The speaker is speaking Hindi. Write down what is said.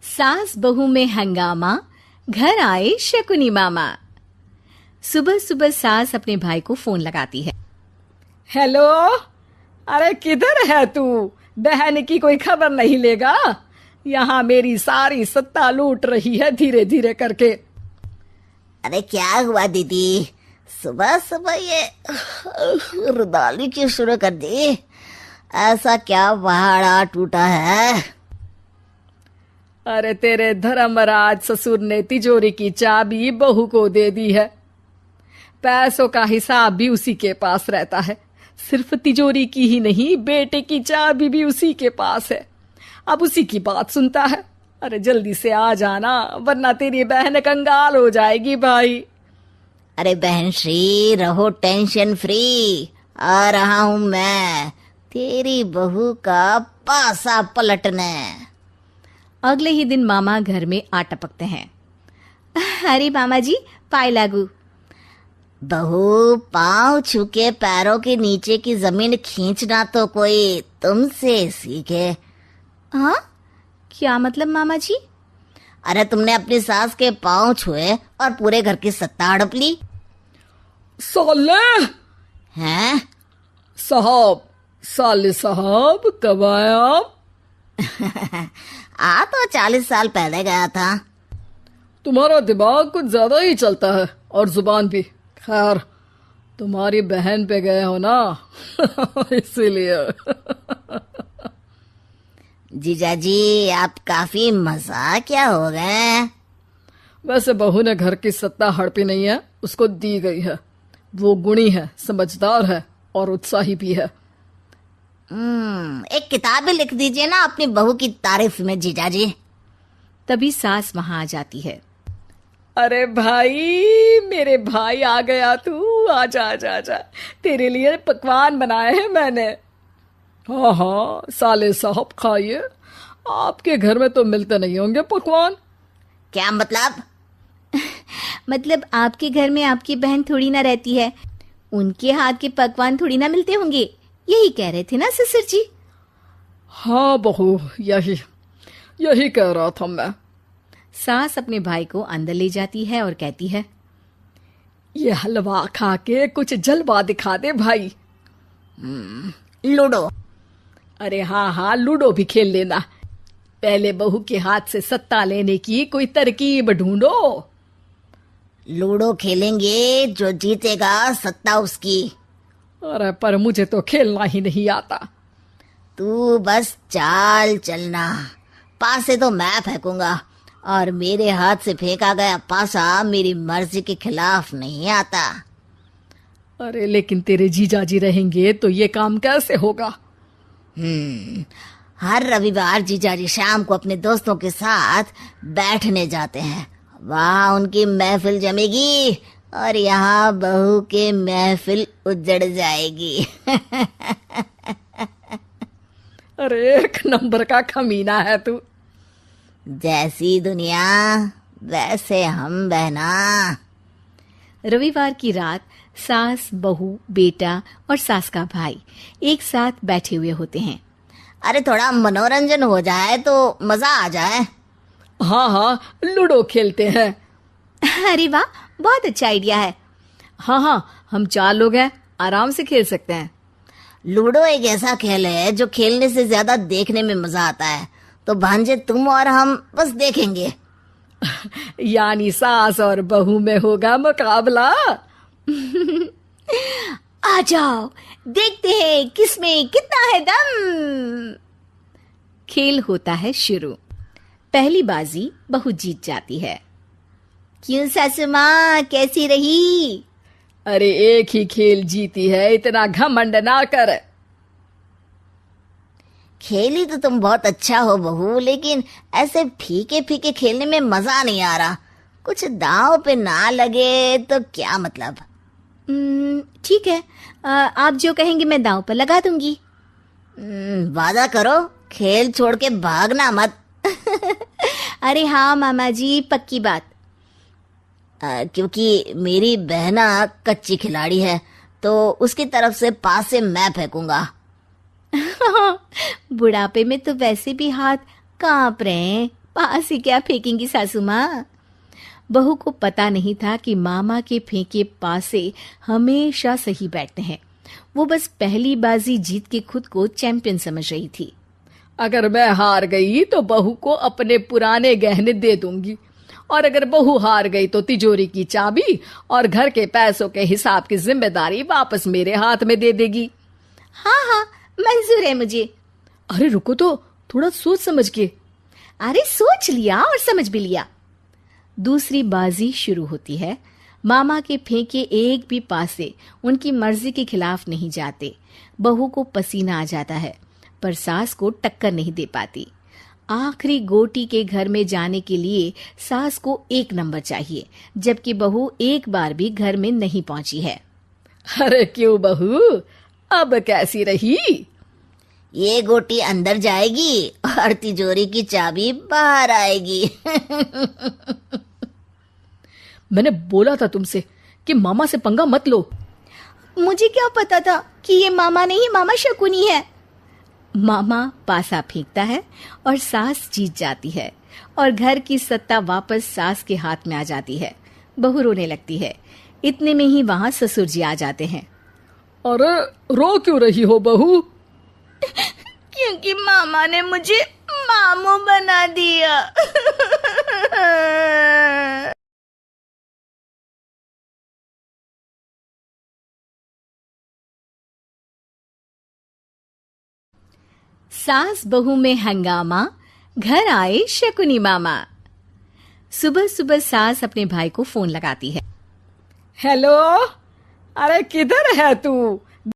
सास बहू में हंगामा, घर आए शकुनी मामा। सुबह सुबह सास अपने भाई को फोन लगाती है। हेलो, अरे किधर है तू? बहन की कोई खबर नहीं लेगा? यहाँ मेरी सारी सत्ता लूट रही है धीरे धीरे करके। अरे क्या हुआ दीदी, सुबह सुबह ये रुदाली क्यों शुरू कर दी? ऐसा क्या पहाड़ा टूटा है? अरे तेरे धर्मराज ससुर ने तिजोरी की चाबी बहू को दे दी है। पैसों का हिसाब भी उसी के पास रहता है। सिर्फ तिजोरी की ही नहीं, बेटे की चाबी भी उसी के पास है। अब उसी की बात सुनता है। अरे जल्दी से आ जाना, वरना तेरी बहन कंगाल हो जाएगी भाई। अरे बहन श्री, रहो टेंशन फ्री। आ रहा हूं मैं, तेरी बहू का पासा पलटने। अगले ही दिन मामा घर में आ टपकते हैं। अरे मामा जी, पाए लागू। बहू, पाँव छू के पैरों के नीचे की जमीन खींचना तो कोई तुमसे सीखे। हाँ, क्या मतलब मामा जी? अरे तुमने अपनी सास के पाँव छुए और पूरे घर की सत्ता हड़प ली। साले हैं? साहब, साले साहब कब आए आप? आ तो 40 साल पहले गया था। तुम्हारा दिमाग कुछ ज्यादा ही चलता है और जुबान भी। खैर, तुम्हारी बहन पे गए हो ना इसीलिए। जीजाजी, आप काफी मजाकिया हो गए। वैसे बहू ने घर की सत्ता हड़पी नहीं है, उसको दी गई है। वो गुणी है, समझदार है और उत्साही भी है। एक किताब भी लिख दीजिए ना अपनी बहू की तारीफ में जीजाजी। तभी सास वहां आ जाती है। अरे भाई, मेरे भाई आ गया तू। आजा आजा आजा, तेरे लिए पकवान बनाए हैं मैंने। हाँ हाँ साले साहब, खाइए। आपके घर में तो मिलते नहीं होंगे पकवान। क्या मतलब? मतलब आपके घर में आपकी बहन थोड़ी ना रहती है, उनके हाथ के पकवान थोड़ी ना मिलते होंगे, यही कह रहे थे ना ससुर जी? हाँ बहू, यही कह रहा था मैं। सास अपने भाई को अंदर ले जाती है और कहती है, ये हलवा खा के कुछ जलवा दिखा दे भाई। लूडो? अरे हाँ हाँ, लूडो भी खेल लेना। पहले बहू के हाथ से सत्ता लेने की कोई तरकीब ढूंढो। लूडो खेलेंगे, जो जीतेगा सत्ता उसकी। अरे पर मुझे तो खेलना ही नहीं आता। तू बस चाल चलना, पासे तो मैं फेंकूंगा और मेरे हाथ से फेंका गया पासा मेरी मर्जी के खिलाफ नहीं आता। अरे लेकिन तेरे जीजाजी रहेंगे तो ये काम कैसे होगा? हर रविवार जीजाजी शाम को अपने दोस्तों के साथ बैठने जाते हैं। वहाँ उनकी महफिल जमेगी और यहाँ बहू के महफिल उजड़ जाएगी। अरे एक नंबर का कमीना है तू। जैसी दुनिया वैसे हम बहना। रविवार की रात सास, बहू, बेटा और सास का भाई एक साथ बैठे हुए होते हैं। अरे थोड़ा मनोरंजन हो जाए तो मजा आ जाए। हाँ हाँ, लूडो खेलते हैं। अरे वाह, बहुत अच्छा आइडिया है। हाँ हाँ, हम 4 लोग हैं, आराम से खेल सकते हैं। लूडो एक ऐसा खेल है जो खेलने से ज्यादा देखने में मजा आता है। तो भांजे, तुम और हम बस देखेंगे। यानी सास और बहू में होगा मुकाबला। आ जाओ, देखते हैं किसमें कितना है दम। खेल होता है शुरू। पहली बाजी बहू जीत जाती है। क्यों सासू माँ, कैसी रही? अरे एक ही खेल जीती है, इतना घमंड ना कर। खेली तो तुम बहुत अच्छा हो बहू, लेकिन ऐसे फीके फीके खेलने में मजा नहीं आ रहा। कुछ दांव पे ना लगे तो क्या मतलब। ठीक है, आप जो कहेंगे मैं दांव पर लगा दूंगी। वादा करो, खेल छोड़ के भागना मत। अरे हाँ मामा जी, पक्की बात। क्योंकि मेरी बहना कच्ची खिलाड़ी है, तो उसकी तरफ से पास से मैं फेंकूंगा। बुढ़ापे में तो वैसे भी हाथ कांप रहे हैं, पास ही क्या फेंकेंगी सासू माँ। बहू को पता नहीं था कि मामा के फेंके पासे हमेशा सही बैठते हैं। वो बस पहली बाजी जीत के खुद को चैंपियन समझ रही थी। अगर मैं हार गई तो बहू को अपने पुराने गहने दे दूंगी, और अगर बहू हार गई तो तिजोरी की चाबी और घर के पैसों के हिसाब की जिम्मेदारी वापस मेरे हाथ में दे देगी। हाँ हाँ, मंजूर है मुझे। अरे रुको तो, थोड़ा सोच समझ के। अरे सोच लिया और समझ भी लिया। दूसरी बाजी शुरू होती है। मामा के फेंके एक भी पासे उनकी मर्जी के खिलाफ नहीं जाते। बहू को पसीना आ जाता है, पर सास को टक्कर नहीं दे पाती। आखिरी गोटी के घर में जाने के लिए सास को 1 नंबर चाहिए, जबकि बहू एक बार भी घर में नहीं पहुंची है। अरे क्यों बहू, अब कैसी रही? ये गोटी अंदर जाएगी और तिजोरी की चाबी बाहर आएगी। मैंने बोला था तुमसे कि मामा से पंगा मत लो। मुझे क्या पता था कि ये मामा नहीं, मामा शकुनी है। मामा पासा फेंकता है और सास जीत जाती है और घर की सत्ता वापस सास के हाथ में आ जाती है। बहू रोने लगती है। इतने में ही वहां ससुर जी आ जाते हैं। अरे रो क्यों रही हो बहू? क्योंकि मामा ने मुझे मामू बना दिया। सास बहू में हंगामा, घर आए शकुनी मामा। सुबह सुबह सास अपने भाई को फोन लगाती है। हेलो, अरे किधर है तू?